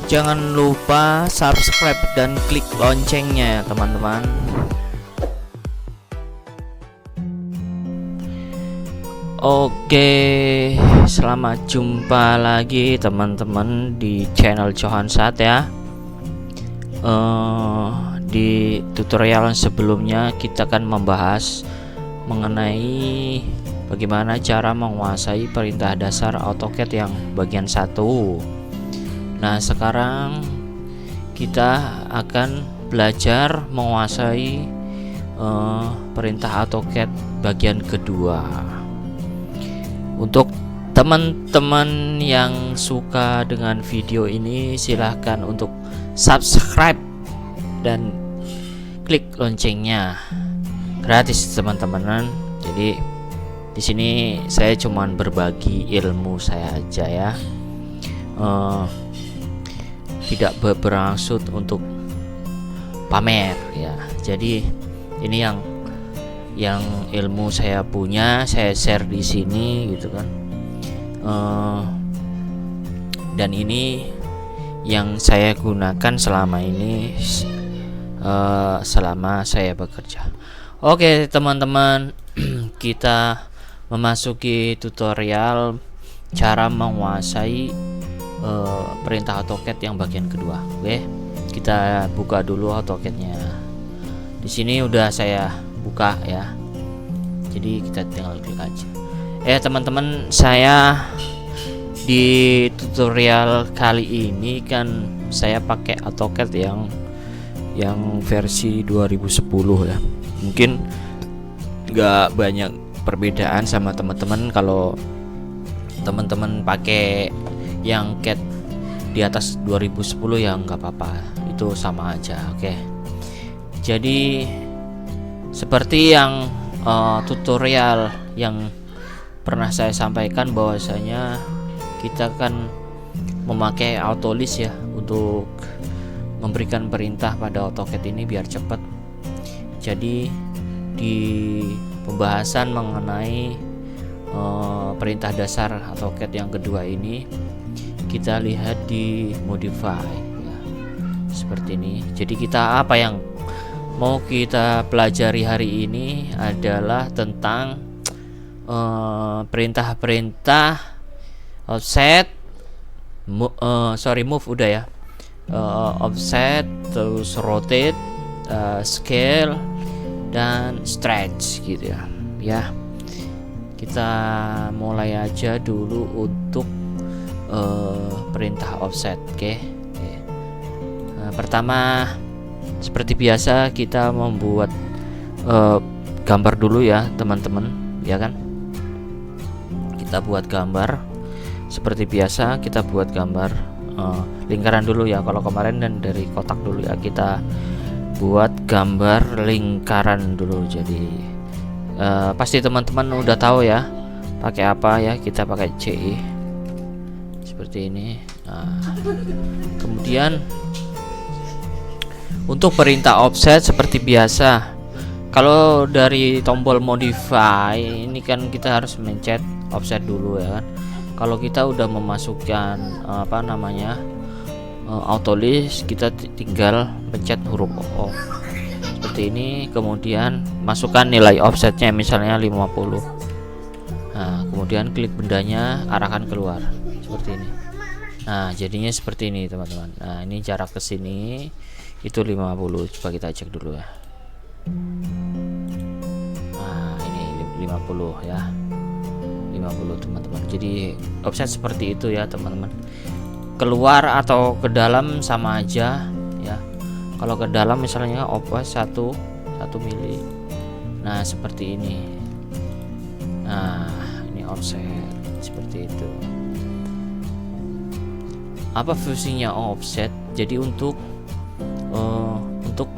Jangan lupa subscribe dan klik loncengnya ya teman-teman. Oke, selamat jumpa lagi teman-teman di channel Johansat ya. Di tutorial sebelumnya kita akan membahas mengenai bagaimana cara menguasai perintah dasar AutoCAD yang bagian 1. Nah, sekarang kita akan belajar menguasai perintah AutoCAD bagian kedua. Untuk teman-teman yang suka dengan video ini, silahkan untuk subscribe dan klik loncengnya, gratis teman-teman. Jadi di sini saya cuman berbagi ilmu saya aja ya, tidak bermaksud untuk pamer ya. Jadi ini yang ilmu saya punya, saya share di sini gitu kan. Dan ini yang saya gunakan selama ini, selama saya bekerja. Oke teman-teman, kita memasuki tutorial cara menguasai perintah AutoCAD yang bagian kedua. Oke, kita buka dulu AutoCAD-nya. Di sini udah saya buka ya, jadi kita tinggal klik aja. Teman-teman, saya di tutorial kali ini kan saya pakai AutoCAD yang versi 2010 ya. Mungkin nggak banyak perbedaan sama teman-teman. Kalau teman-teman pakai yang CAD di atas 2010 ya nggak apa-apa, itu sama aja. Oke, jadi seperti yang tutorial yang pernah saya sampaikan, bahwasanya kita kan memakai Autolist ya untuk memberikan perintah pada AutoCAD ini biar cepat. Jadi di pembahasan mengenai perintah dasar AutoCAD yang kedua ini, kita lihat di modify ya, seperti ini. Jadi kita apa yang mau kita pelajari hari ini adalah tentang perintah-perintah offset, move udah ya, offset, terus rotate, scale, dan stretch gitu ya. Kita mulai aja dulu untuk perintah offset. Oke. Pertama, seperti biasa kita membuat gambar dulu ya teman-teman, ya kan. Kita buat gambar seperti biasa, kita buat gambar lingkaran dulu ya. Kalau kemarin dan dari kotak dulu ya, kita buat gambar lingkaran dulu. Jadi pasti teman-teman udah tahu ya pakai apa ya. Kita pakai CE seperti ini. Nah, kemudian untuk perintah offset seperti biasa, kalau dari tombol modify ini kan kita harus mencet offset dulu ya kan. Kalau kita udah memasukkan Autolist, kita tinggal pencet huruf O seperti ini, kemudian masukkan nilai offsetnya misalnya 50. Nah, kemudian klik bendanya, arahkan keluar seperti ini. Nah, jadinya seperti ini teman-teman. Nah, ini jarak ke sini itu 50. Coba kita cek dulu ya. Nah, ini 50 ya. 50 teman-teman. Jadi offset seperti itu ya teman-teman. Keluar atau ke dalam sama aja ya. Kalau ke dalam misalnya offset 1 mili. Nah, seperti ini. Nah, ini offset seperti itu. Apa fungsinya offset? Jadi untuk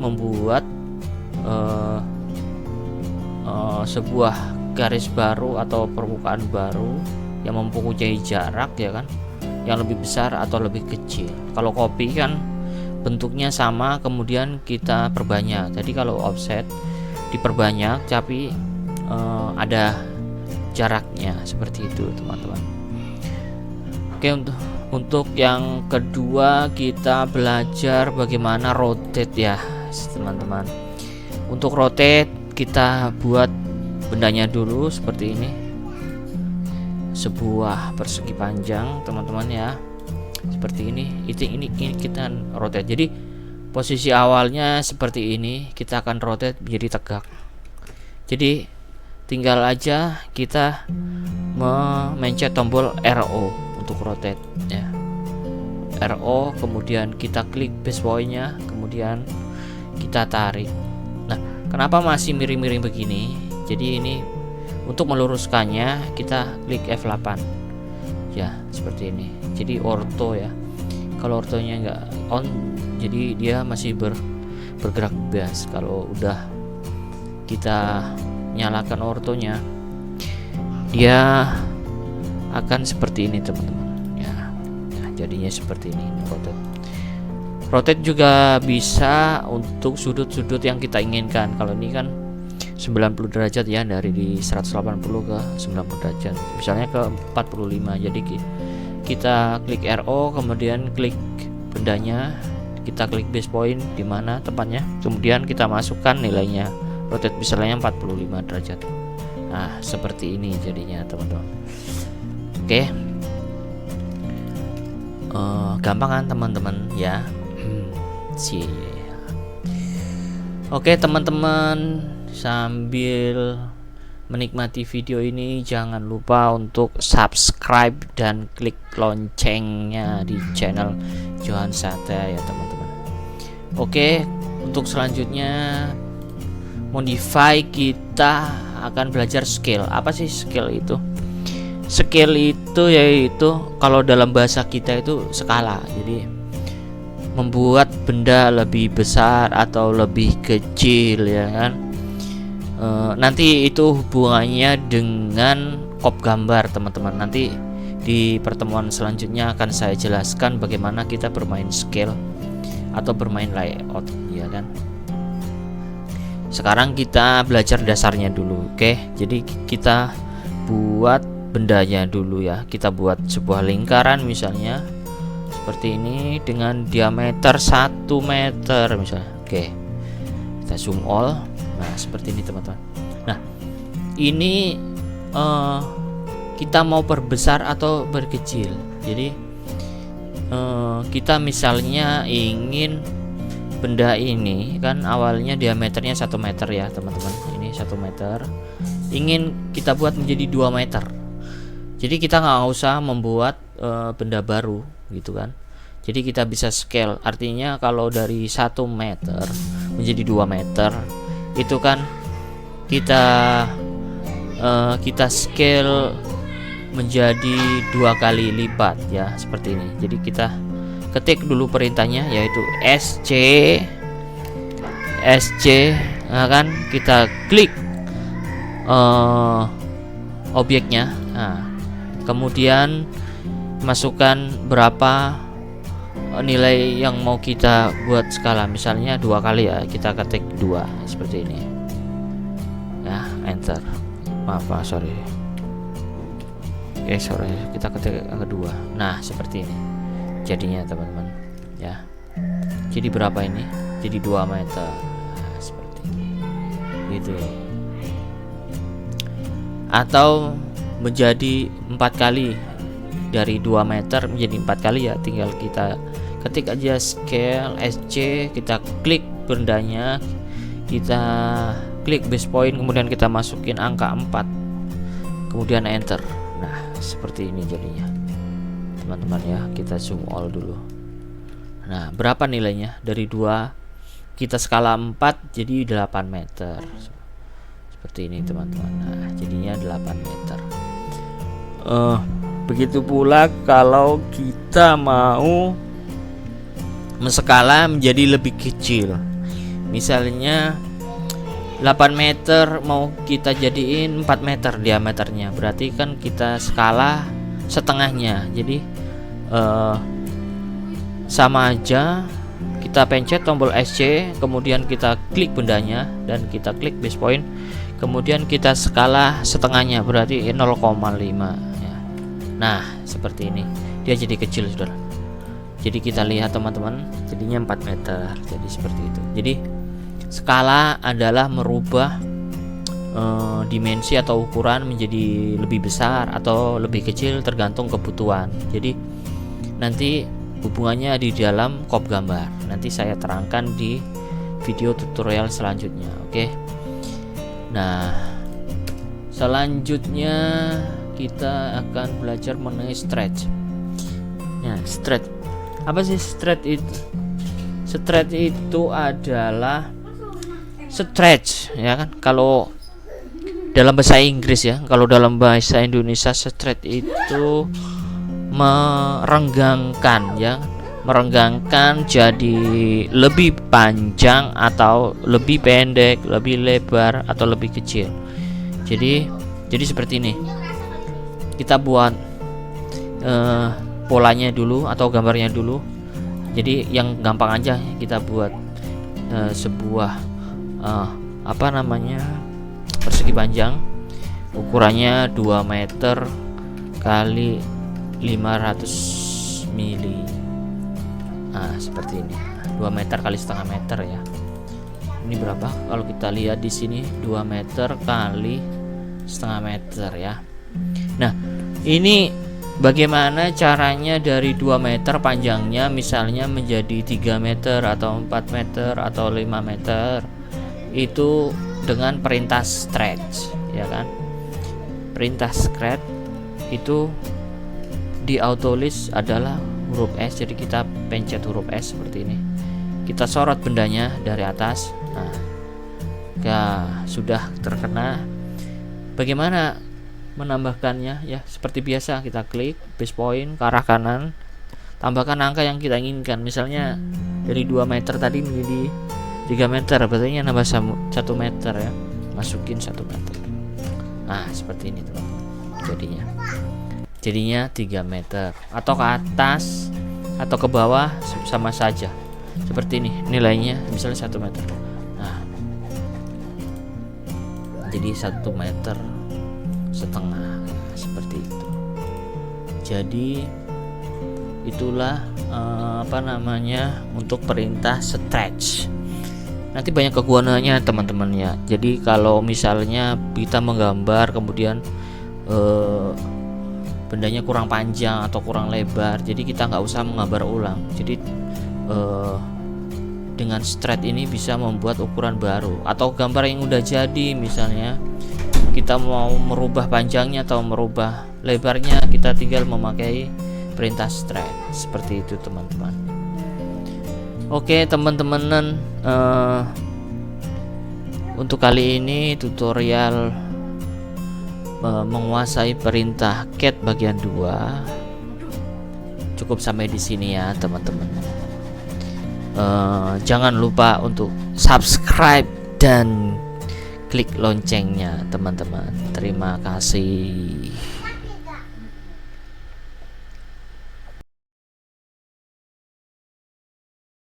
membuat sebuah garis baru atau permukaan baru yang mempunyai jarak ya kan, yang lebih besar atau lebih kecil. Kalau copy kan bentuknya sama, kemudian kita perbanyak. Jadi kalau offset diperbanyak tapi ada jaraknya, seperti itu teman-teman. Oke, Untuk yang kedua kita belajar bagaimana rotate ya teman-teman. Untuk rotate kita buat bendanya dulu seperti ini, sebuah persegi panjang teman-teman ya, seperti ini. Ini kita rotate. Jadi posisi awalnya seperti ini, kita akan rotate menjadi tegak. Jadi tinggal aja kita memencet tombol RO untuk rotate ya, RO, kemudian kita klik base pointnya, kemudian kita tarik. Nah, kenapa masih miring-miring begini? Jadi ini untuk meluruskannya kita klik F8 ya, seperti ini. Jadi ortho ya. Kalau ortonya nggak on, jadi dia masih bergerak bebas. Kalau udah kita nyalakan ortonya, dia akan seperti ini teman-teman ya. Nah, jadinya seperti ini rotate. Rotate juga bisa untuk sudut-sudut yang kita inginkan. Kalau ini kan 90 derajat ya, dari di 180 ke 90 derajat, misalnya ke 45. Jadi kita klik RO, kemudian klik bendanya, kita klik base point di mana tempatnya, kemudian kita masukkan nilainya, rotate misalnya 45 derajat. Nah, seperti ini jadinya teman-teman. Oke, gampang kan teman-teman ya. Oke teman-teman, sambil menikmati video ini jangan lupa untuk subscribe dan klik loncengnya di channel Johan Satya ya teman-teman. Oke, untuk selanjutnya modify, kita akan belajar scale. Apa sih scale itu? Scale itu yaitu kalau dalam bahasa kita itu skala. Jadi membuat benda lebih besar atau lebih kecil ya kan. Nanti itu hubungannya dengan kop gambar teman-teman. Nanti di pertemuan selanjutnya akan saya jelaskan bagaimana kita bermain scale atau bermain layout ya kan. Sekarang kita belajar dasarnya dulu. Oke, jadi kita buat bendanya dulu ya. Kita buat sebuah lingkaran misalnya seperti ini dengan diameter 1 meter misalnya. Oke, kita zoom all. Nah, seperti ini teman-teman. Nah, ini kita mau perbesar atau berkecil. Jadi kita misalnya ingin benda ini kan awalnya diameternya 1 meter ya teman-teman. Ini 1 meter, ingin kita buat menjadi 2 meter. Jadi kita nggak usah membuat benda baru gitu kan. Jadi kita bisa scale, artinya kalau dari 1 meter menjadi 2 meter itu kan kita scale menjadi 2 kali lipat ya, seperti ini. Jadi kita ketik dulu perintahnya yaitu SC, nah kan kita klik objeknya. Nah, kemudian masukkan berapa nilai yang mau kita buat skala, misalnya 2 kali ya, kita ketik 2 seperti ini ya, enter. Maaf Pak, sorry. Oke, sorry, kita ketik angka 2. Nah, seperti ini jadinya teman-teman ya. Jadi berapa ini? Jadi 2 meter. Nah, seperti ini gitu. Atau menjadi 4 kali, dari 2 meter menjadi 4 kali ya, tinggal kita ketik aja scale SC, kita klik bendanya, kita klik base point, kemudian kita masukin angka 4, kemudian enter. Nah, seperti ini jadinya teman-teman ya. Kita zoom all dulu. Nah, berapa nilainya? Dari 2 kita skala 4 jadi 8 meter seperti ini teman-teman. Nah, jadinya 8 meter. Begitu pula kalau kita mau menskala menjadi lebih kecil, misalnya 8 meter mau kita jadiin 4 meter diameternya, berarti kan kita skala setengahnya. Jadi sama aja, kita pencet tombol SC, kemudian kita klik bendanya dan kita klik base point, kemudian kita skala setengahnya, berarti 0,5 ya. Nah, seperti ini. dia jadi kecil, saudara. Jadi kita lihat teman-teman, jadinya 4 meter. Jadi seperti itu. Jadi skala adalah merubah dimensi atau ukuran menjadi lebih besar atau lebih kecil tergantung kebutuhan. Jadi nanti hubungannya di dalam kop gambar. Nanti saya terangkan di video tutorial selanjutnya. Oke. Nah, selanjutnya kita akan belajar mengenai stretch. Ya, stretch. Apa sih stretch itu? Stretch itu adalah stretch, ya kan? Kalau dalam bahasa Inggris ya, kalau dalam bahasa Indonesia stretch itu merenggangkan, ya, merenggangkan jadi lebih panjang atau lebih pendek, lebih lebar atau lebih kecil. Jadi seperti ini. Kita buat polanya dulu atau gambarnya dulu. Jadi yang gampang aja kita buat sebuah persegi panjang, ukurannya 2 meter kali 500 mili. Nah, seperti ini. 2 meter kali setengah meter ya. Ini berapa? Kalau kita lihat di sini 2 meter kali setengah meter ya. Nah, ini bagaimana caranya dari 2 meter panjangnya misalnya menjadi 3 meter atau 4 meter atau 5 meter. Itu dengan perintah stretch, ya kan? Perintah stretch itu di autolist adalah huruf S. Jadi kita pencet huruf S seperti ini. Kita sorot bendanya dari atas. Nah, ya sudah terkena. Bagaimana menambahkannya? Ya, seperti biasa kita klik base point ke arah kanan. Tambahkan angka yang kita inginkan. Misalnya dari 2 meter tadi menjadi 3 meter, berarti nambah 1 meter ya. Masukin 1 meter. Nah, seperti ini teman-teman. Jadinya 3 meter atau ke atas atau ke bawah sama saja. Seperti ini nilainya, misalnya 1 meter. Nah, jadi 1,5 meter seperti itu. Jadi itulah untuk perintah stretch. Nanti banyak kegunaannya teman-teman ya. Jadi kalau misalnya kita menggambar kemudian bendanya kurang panjang atau kurang lebar, jadi kita nggak usah menggambar ulang. Jadi dengan stretch ini bisa membuat ukuran baru atau gambar yang udah jadi, misalnya kita mau merubah panjangnya atau merubah lebarnya, kita tinggal memakai perintah stretch. Seperti itu teman-teman. Oke teman-teman, untuk kali ini tutorial menguasai perintah cat bagian 2 cukup sampai di sini ya teman-teman. Jangan lupa untuk subscribe dan klik loncengnya teman-teman. Terima kasih.